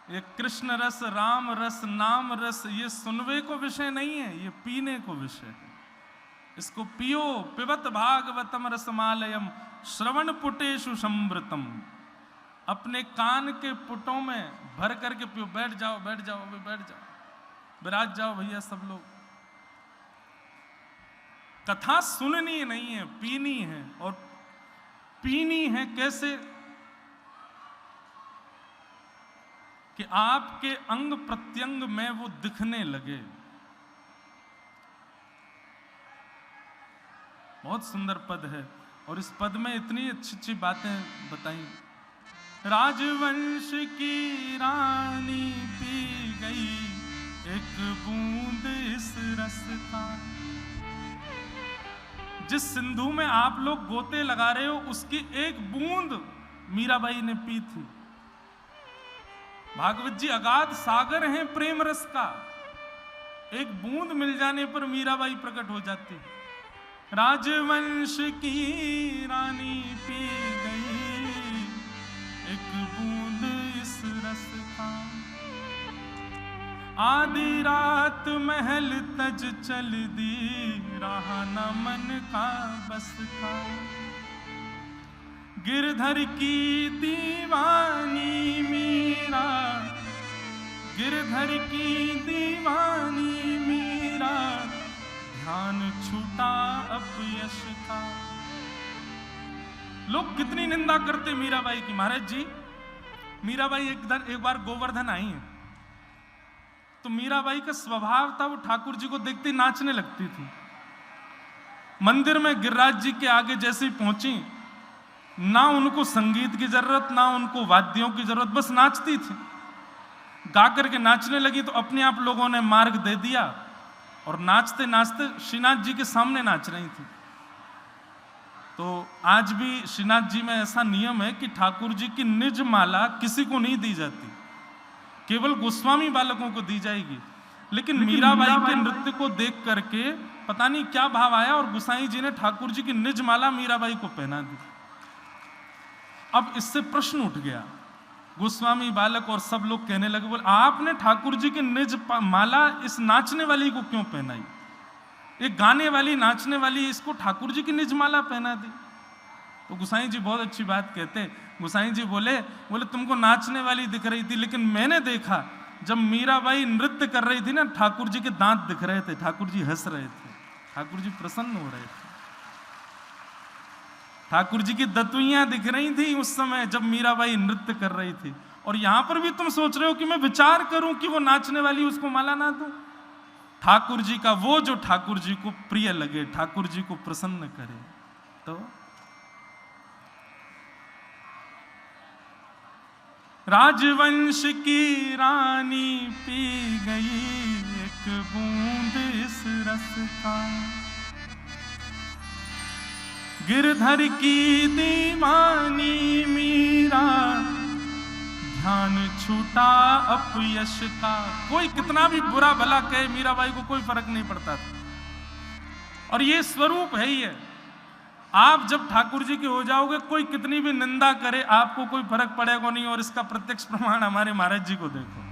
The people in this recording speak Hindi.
ये कृष्ण रस, राम रस, नाम रस ये सुनवे को विषय नहीं है, ये पीने को विषय है। इसको पियो, पिबत भागवतम रसमालयम श्रवण पुटेशु संवृतम। अपने कान के पुटों में भर करके पियो। बैठ जाओ, बैठ जाओ, अभी बैठ जाओ, विराज जाओ भैया सब लोग। कथा सुननी नहीं है, पीनी है। और पीनी है कैसे? कि आपके अंग प्रत्यंग में वो दिखने लगे। बहुत सुंदर पद है और इस पद में इतनी अच्छी अच्छी बातें बताई। राजवंश की रानी पी गई एक बूंद इस रस का। जिस सिंधु में आप लोग गोते लगा रहे हो उसकी एक बूंद मीराबाई ने पी थी। भागवत जी अगाध सागर हैं प्रेम रस का। एक बूंद मिल जाने पर मीराबाई प्रकट हो जाती। राजवंश की रानी पी गई एक बूंद इस रस का। आधी रात महल तज चल दी रहा न मन का बस का। गिरधर की दीवानी मीरा, गिरधर की दीवानी मीरा, ध्यान छूटा अपयश का। लोग कितनी निंदा करते मीराबाई की। महाराज जी मीराबाई एक बार गोवर्धन आई है तो मीराबाई का स्वभाव था वो ठाकुर जी को देखते ही नाचने लगती थी। मंदिर में गिरिराज जी के आगे जैसे ही पहुंची, ना उनको संगीत की जरूरत ना उनको वाद्यों की जरूरत, बस नाचती थी। गा करके नाचने लगी तो अपने आप लोगों ने मार्ग दे दिया और नाचते नाचते श्रीनाथ जी के सामने नाच रही थी। तो आज भी श्रीनाथ जी में ऐसा नियम है कि ठाकुर जी की निज माला किसी को नहीं दी जाती, केवल गोस्वामी बालकों को दी जाएगी। लेकिन मीराबाई के नृत्य को देख करके पता नहीं क्या भाव आया और गोसाई जी ने ठाकुर जी की निज माला मीराबाई को पहना दी। अब इससे प्रश्न उठ गया। गोस्वामी बालक और सब लोग कहने लगे, बोले आपने ठाकुर जी की निज माला इस नाचने वाली को क्यों पहनाई? एक गाने वाली नाचने वाली इसको ठाकुर जी की निज माला पहना दी। तो गोसाई जी बहुत अच्छी बात कहते। गोसाई जी बोले तुमको नाचने वाली दिख रही थी, लेकिन मैंने देखा जब मीराबाई नृत्य कर रही थी ना, ठाकुर जी के दांत दिख रहे थे, ठाकुर जी हंस रहे थे, ठाकुर जी प्रसन्न हो रहे थे। ठाकुर जी की दतुइयां दिख रही थी उस समय जब मीराबाई नृत्य कर रही थी। और यहां पर भी तुम सोच रहे हो कि मैं विचार करूं कि वो नाचने वाली उसको माला ना दूं। ठाकुर जी का वो जो ठाकुर जी को प्रिय लगे, ठाकुर जी को प्रसन्न करे। तो राजवंश की रानी पी गई एक बूंद इस रस का। गिरधर की दीवानी मीरा, ध्यान छूटा अपयश का। कोई कितना भी बुरा भला कहे मीराबाई को कोई फर्क नहीं पड़ता था। और ये स्वरूप है ही है। आप जब ठाकुर जी के हो जाओगे, कोई कितनी भी निंदा करे आपको कोई फर्क पड़ेगा नहीं। और इसका प्रत्यक्ष प्रमाण हमारे महाराज जी को देखो।